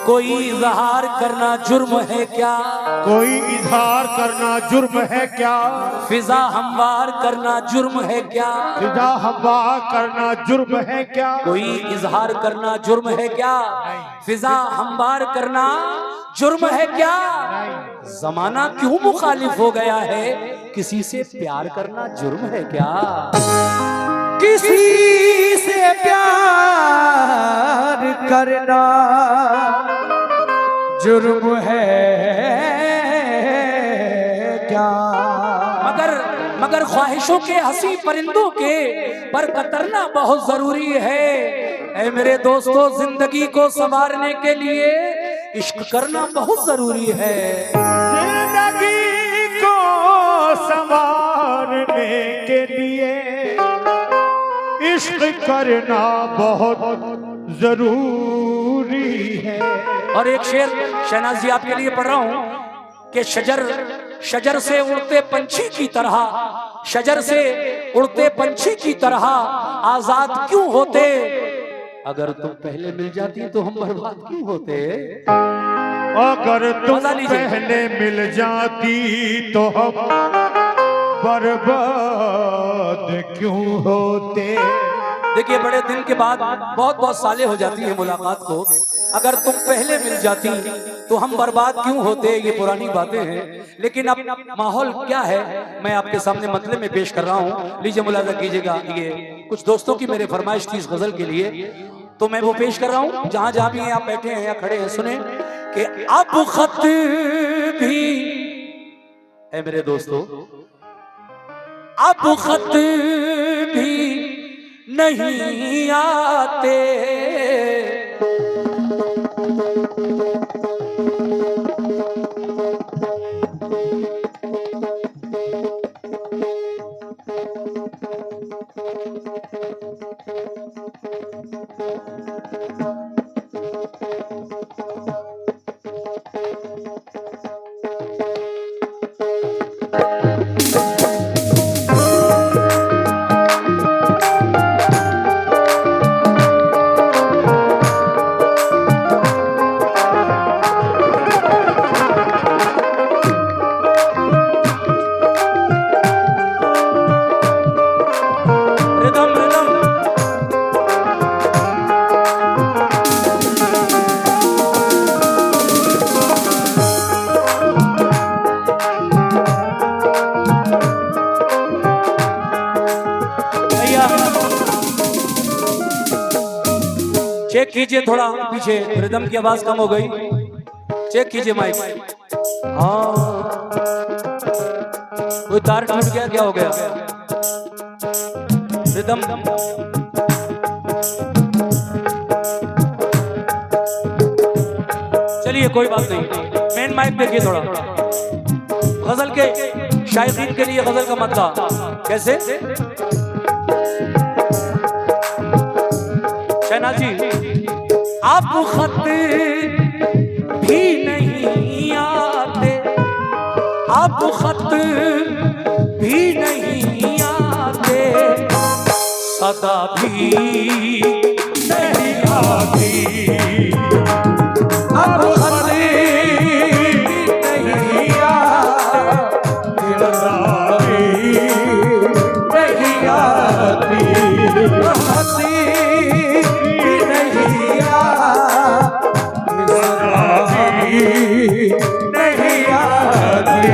कोई इजहार करना जुर्म है क्या? कोई इजहार करना जुर्म है क्या? फिजा हमवार करना जुर्म है क्या? फिजा हमवार करना जुर्म है क्या? कोई इजहार करना जुर्म है क्या? फिजा हमवार करना जुर्म है क्या? जमाना क्यों मुखालिफ हो गया है? किसी से प्यार करना जुर्म है क्या? किसी से प्यार करना जुर्म है क्या? मगर ख्वाहिशों के हंसी परिंदों के पर कतरना बहुत जरूरी है। ऐ मेरे दोस्तों, जिंदगी को संवारने के लिए इश्क करना बहुत जरूरी है। जिंदगी को संवारने के लिए इश्क करना बहुत जरूरी है। और एक शेर शहनाज जी आपके लिए पढ़ रहा हूं कि शजर से उड़ते पंछी की तरह, शजर से उड़ते पंछी की तरह आजाद क्यों होते? अगर तुम पहले मिल जाती तो हम बर्बाद क्यों होते? अगर तुम पहले मिल जाती तो हम बर्बाद क्यों होते? देखिए, बड़े दिन के बाद बहुत सालें हो जाती है मुलाकात को। अगर तुम पहले मिल जाती तो हम बर्बाद क्यों होते? ये पुरानी बातें हैं, लेकिन अब माहौल क्या है मैं आपके सामने मतले में पेश कर रहा हूँ। लीजिए मुलाजा कीजिएगा। ये कुछ दोस्तों की मेरे फरमाइश थी इस गजल के लिए, तो मैं वो पेश कर रहा हूँ। जहां जहां भी आप बैठे हैं या खड़े हैं, सुने कि अब खत भी है मेरे दोस्तों, अब खत भी नहीं आते, चेक कीजिए थोड़ा पीछे, रिदम की आवाज कम हो गई। चेक कीजिए माइक। हाँ, कोई तार टूट गया, क्या हो गया? रिदम चलिए, कोई बात नहीं। मेन माइक देखिए थोड़ा। गजल के शायकीन के लिए गजल का मतलब कैसे? शहनाज जी, आप खत भी नहीं आते, आप खत भी नहीं आते, सदा भी नहीं आती, अब खत भी नहीं आती, सदा भी नहीं आती, हंसी नहीं आती।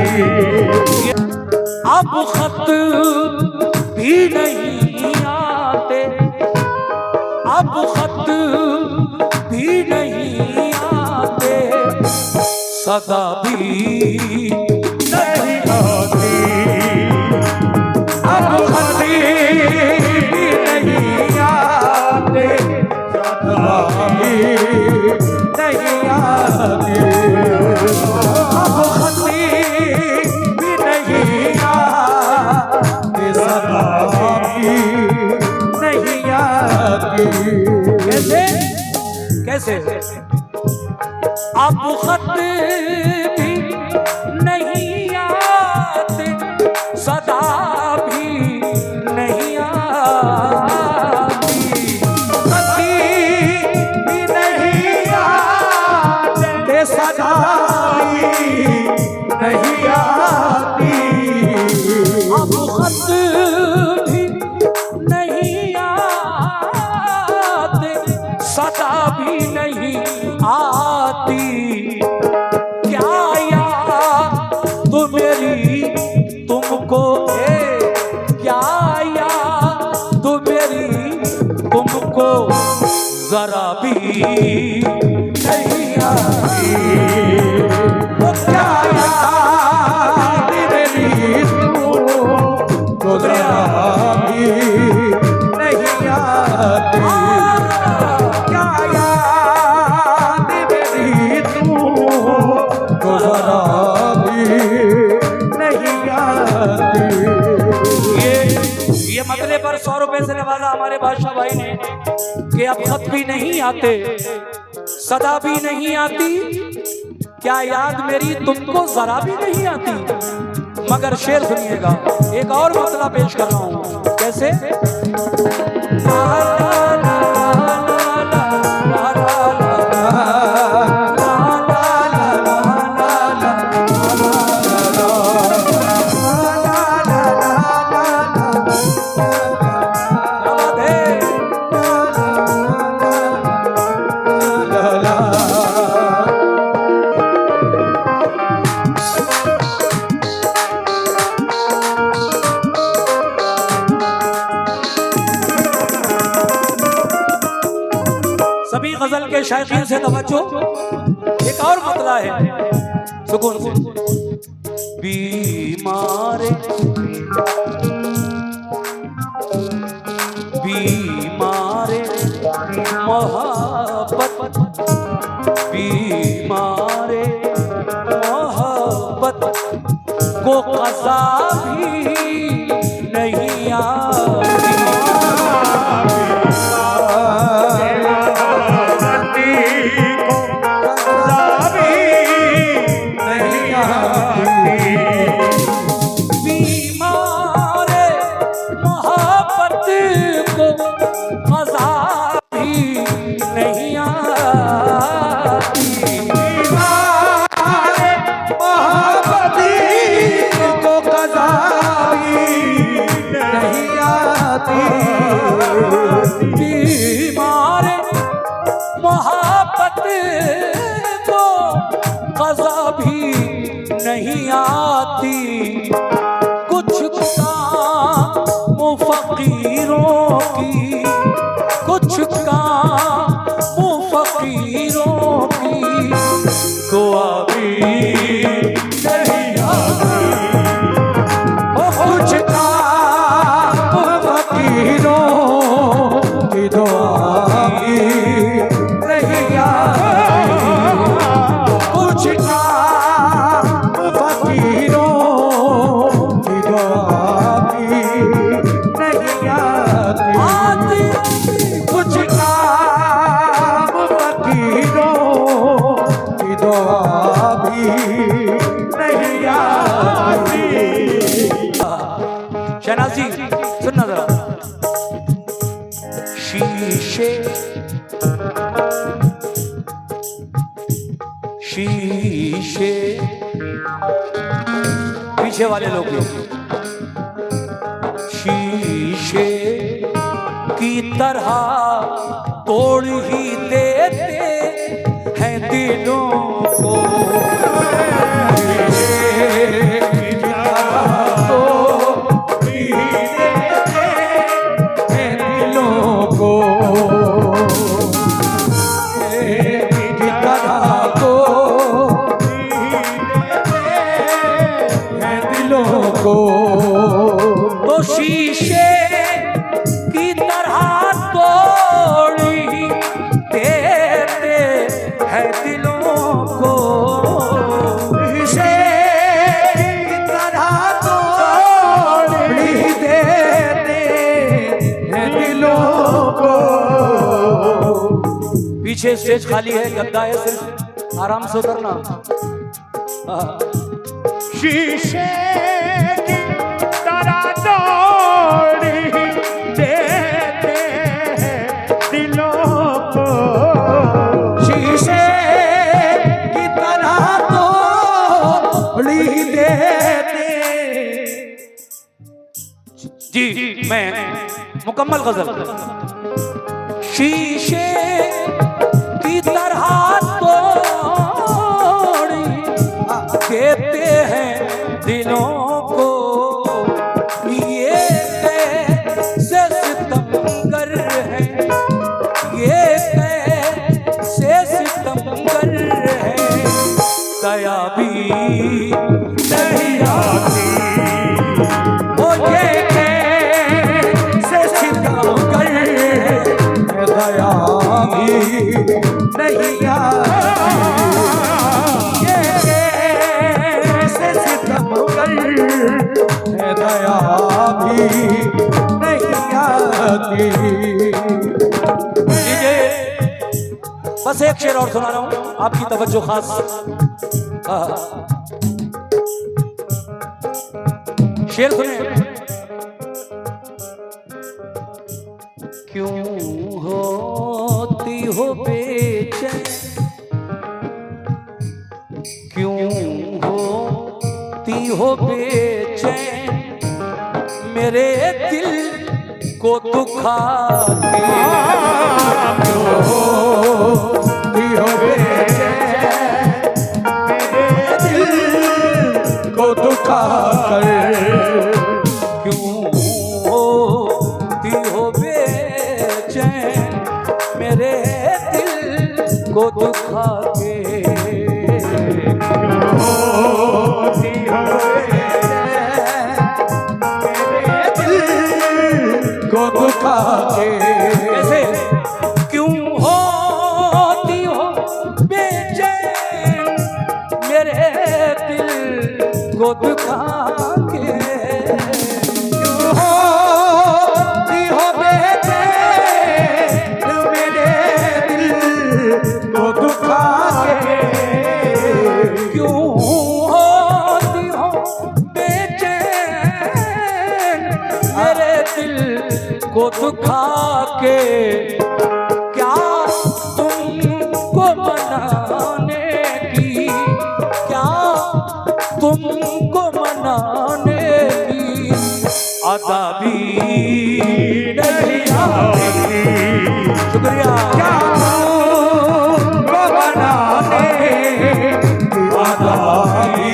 अब खत भी नहीं आते, अब खत भी नहीं आते, सदा भी नहीं आती, अब खत भी नहीं आते, सदा भी नहीं आते, अब खत भी नहीं आते, सदा भी नहीं आते। कैसे? अब खत भी नहीं आते, सदा भी नहीं आती, भी नहीं आते, आती, क्या याद तो मेरी तुमको क्या याद तो मेरी तुमको जरा भी नहीं आती। क्या याद मेरी तुमको जरा भी नहीं आती। क्या याद मेरी तुमको जरा भी नहीं आती। ये मतले पर 100 रुपए से नवाजा हमारे बादशाह भाई ने कि अब खत भी नहीं आते, सदा भी नहीं आती, क्या याद मेरी तुमको जरा भी नहीं आती। मगर शेर सुनिएगा, एक और मसला पेश कर रहा हूं। कैसे? सभी गजल के शायकीन से तवज्जो। एक और मतला है, सुकून से। बीमारे बीमारे मोहब्बत, बीमारे मोहब्बत को क़ज़ा भी नहीं आती। बीमारे मोहब्बत को क़ज़ा भी नहीं आती। कुछ काम फ़क़ीरों की, कुछ काम फ़क़ीरों की दुआ भी नहीं आती। कुछ काम फ़क़ीरों की दुआ भी नहीं आती। कुछ काम फ़क़ीरों की दुआ भी नहीं आती। कुछ काम फ़क़ीरों की दुआ भी नहीं आती। शहनाज जी सुनना जरा। शीशे शीशे पीछे वाले लोग शीशे की तरह तोड़ ही देते हैं दिलों को। तो शीशे की तरह तोड़ी देते हैं दिलों को। शीशे की तरह तोड़ी देते हैं दिलों को। पीछे स्टेज खाली है, गद्दा है, सिर्फ आराम से उतरना। शीशे की तरह तोड़ी देते हैं दिलों को। शीशे की तरह तोड़ी देते। जी मैं मुकम्मल गजल। शीशे की तरह नहीं आती मुझे कैसे सितम कर दया भी नहीं आती कैसे सितम कर दया भी नहीं आती। बस एक शेर और सुना रहा हूं, आपकी तवज्जो खास। शेर सुने। क्यों होती हो बेचैन, क्यों होती हो बेचैन, मेरे दिल को दुखा के। हो बेचैन मेरे दिल को दुखा कर, क्यों होती हो बेचैन, मेरे दिल को दुखा के। होती हो बेचैन मेरे दिल को दुखा के। कैसे? क्यों होती हो बेचैन, मेरे दिल को दुखा के। क्यों होती हो बेचैन मेरे दिल को दुखा के। क्यों होती हो बेचैन, मेरे दिल को दुखा के। क्या तुमको मनाने की, क्या तुमको मनाने की अदा भी नहीं आती। शुक्रिया। क्या तुमको बनाने की अदा भी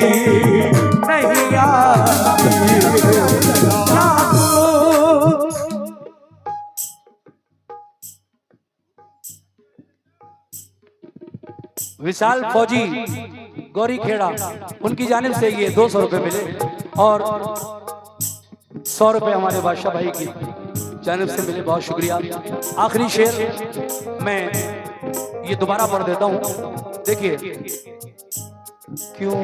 नहीं आती। क्या विशाल फौजी गौरी खेड़ा, उनकी जानिब से ये 200 रुपए मिले और 100 रुपए हमारे बादशाह भाई की जानिब से मिले। बहुत शुक्रिया। आखिरी शेर मैं ये दोबारा पढ़ देता हूँ, देखिए। क्यों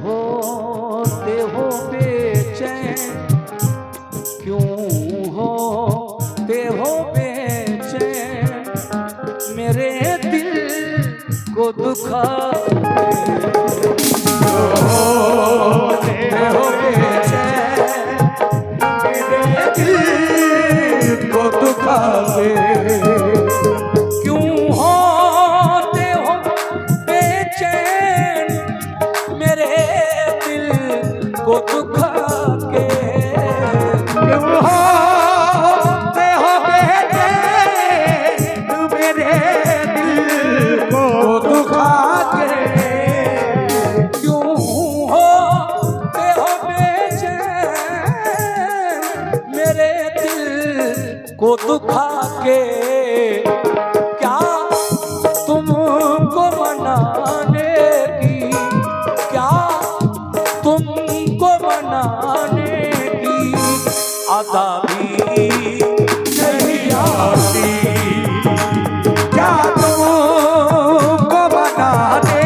होते हो बेचैन, क्यों होते हो बेचैन, मेरे दिल को दुखा होते हो बेचैन मेरे दिल को दुखा के। क्यों होते हो बेचैन, मेरे दिल को दुखा के। क्यों होते हो बेचैन मेरे दिल को दुखा के। क्यों होते हो बेचैन, मेरे दिल को दुखा के। क्या तुमको मनाने की, क्या तुमको मनाने की अदा भी नहीं आती। क्या तुमको बनाने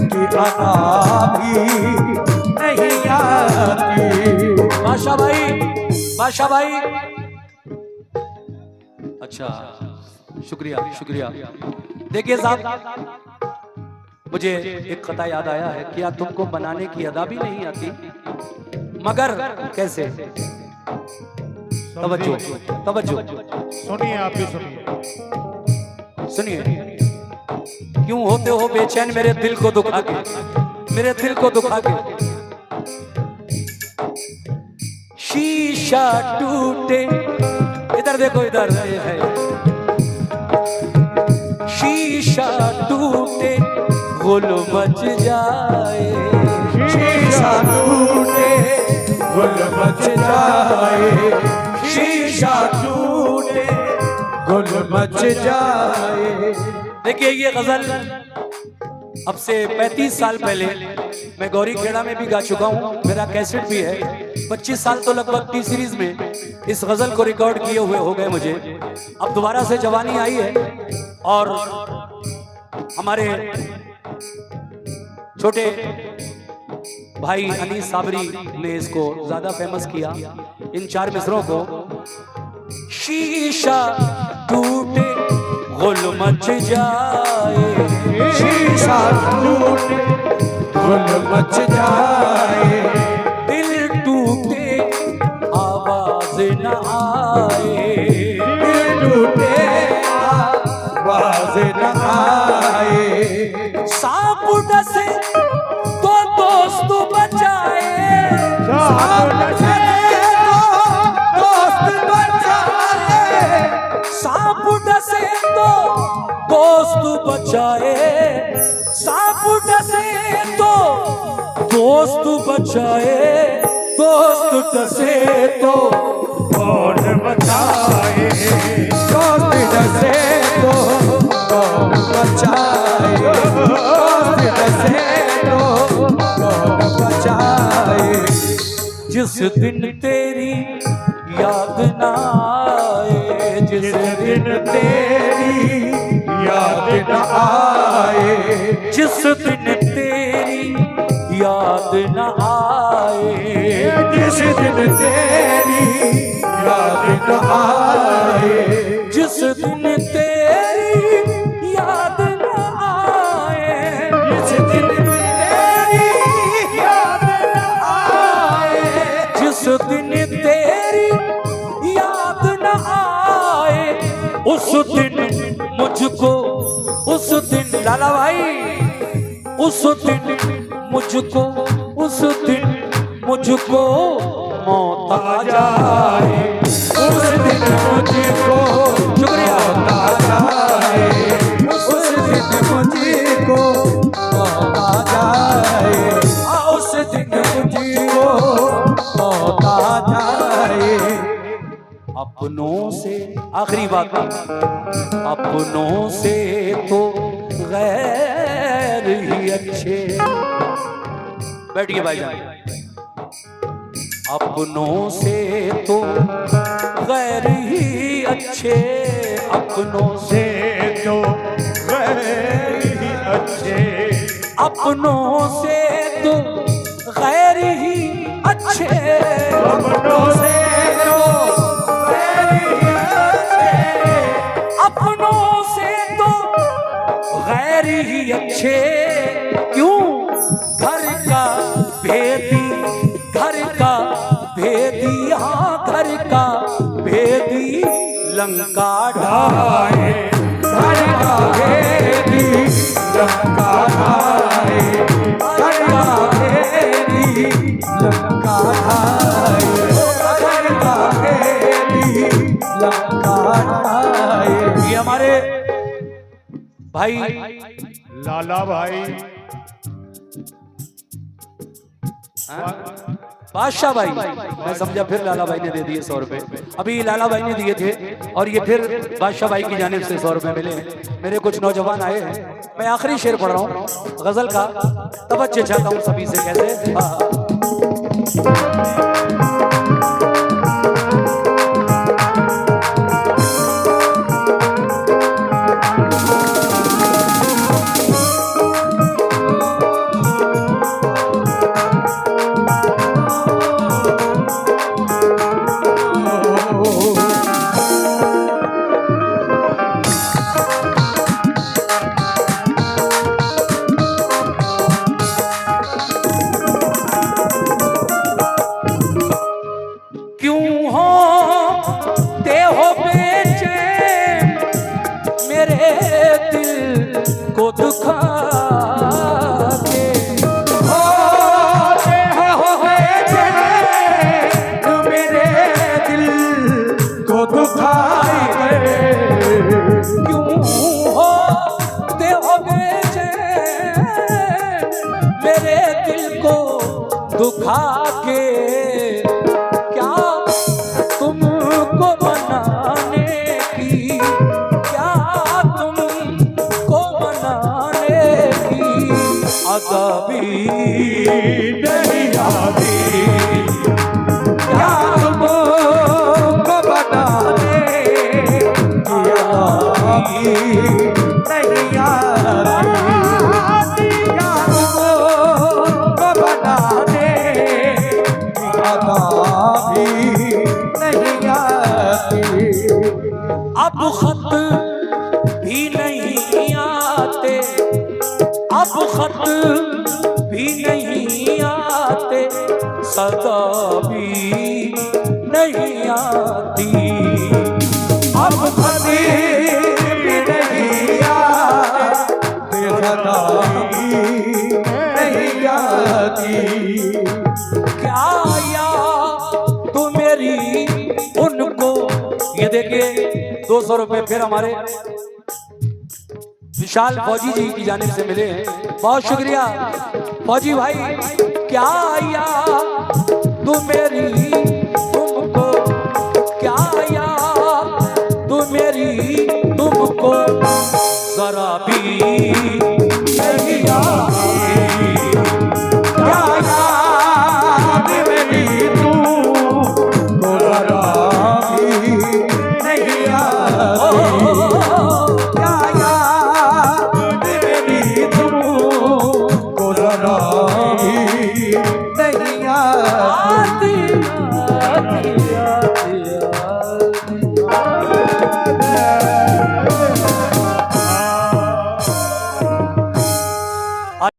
की अदा भी नहीं आती। बादशाह भाई, बादशाह भाई। अच्छा, शुक्रिया शुक्रिया। देखिए साहब, मुझे एक कथा याद आया है। क्या तुमको बनाने की अदा भी नहीं आती, मगर कैसे? तवज्जो तवज्जो, सुनिए, आप भी सुनिए। सुनिए। क्यों होते हो बेचैन, मेरे दिल को दुखा के, मेरे दिल को दुखा के। शीशा टूटे, इधर देखो, इधर है। शीशा टूटे गुल मच जाए, शीशा टूटे गुल मच जाए। शीशा टूटे गुल मच जाए। देखिए ये गजल अब से 35 साल पहले मैं गौरी खेड़ा में भी गा चुका हूँ, मेरा कैसेट भी है। 25 साल तो लगभग टी सीरीज में इस गजल को रिकॉर्ड किए हुए हो गए मुझे। अब दोबारा से जवानी आई है और हमारे छोटे भाई अनीस साबरी ने इसको ज्यादा फेमस किया। इन 4 मिसरों को शीशा टूटे गुल मच जाए, शीशा टूटे गुल मच जाए, दिल टूटे आवाज न आए, दिल टूटे आवाज न आए, सांप डसे तो दोस्त बचाए, सांप डसे तो दोस्त बचाए, सांप डसे तो दोस्त बचाए, सांप डसे तो दोस्त बचाए, दोस्त डसे तो कौन बचाए, दोस्त डसे तो कौन बचाए, दोस्त डसे तो कौन बचाए, जिस दिन तेरी याद ना आए, जिस दिन तेरी याद न आए, जिस दिन तेरी याद न आए, जिस दिन तेरी याद न आए, जिस दिन तेरी याद न आए, जिस दिन तेरी याद न आए, जिस दिन तेरी याद न आए, उस दिन मुझको, उस दिन लाला भाई, उस दिन मुझको, उस दिन मुझको मौत आ जाए, उस दिन मुझको शुक्रिया, आ जाए, उस दिन मुझको मौत आ जाए, उस दिन मुझको मौत आ जाए, अपनों से आखिरी बात, अपनों से तो गैर ही अच्छे, बैठिए भाईजान, अपनों से तो गैर ही अच्छे, अपनों से तो गैर ही अच्छे, अपनों से तो गैर ही अच्छे, अपनों से तो गैर ही अच्छे, अपनों से तो गैर ही अच्छे, क्यों घर का भेदी, घर का भेदी, हाँ घर का भेदी लंका ढाए, घर का भेदी लंका ढाए, घर का भेदी लंका ढाए, घर का भेदी लंका ढाए। ये हमारे भाई लाला भाई बादशाह भाई, मैं समझा फिर लाला भाई ने दे दिए 100 रुपए, अभी लाला भाई ने दिए थे और ये फिर बादशाह भाई की जानिब से 100 रुपए मिले हैं। मेरे कुछ नौजवान आए हैं, मैं आखिरी शेर पढ़ रहा हूँ गजल का, तवज्जो चाहता हूँ सभी से। कैसे को दुखा के होते हो मेरे दिल को दुखाए, क्यों होते हो बेचैन मेरे दिल को दुखा के, क्या तुमको मनाने की, क्या तुमको मनाने की अदा भी नहीं आती, क्या तुमको बताने की अदा भी नहीं आती, क्या तुमको बताने की अदा भी नहीं आती। अब खत भी नहीं आते, अब खत भी नहीं आते, सदा भी नहीं आती। अब कभी भी नहीं आती, सदा भी नहीं आती। क्या याद तू मेरी उनको, ये देखिए 200 रुपए फिर हमारे विशाल फौजी जी की जानिब से मिले हैं, बहुत शुक्रिया फौजी भाई। क्या याद तू मेरी तुमको, क्या याद तू मेरी तुमको जरा भी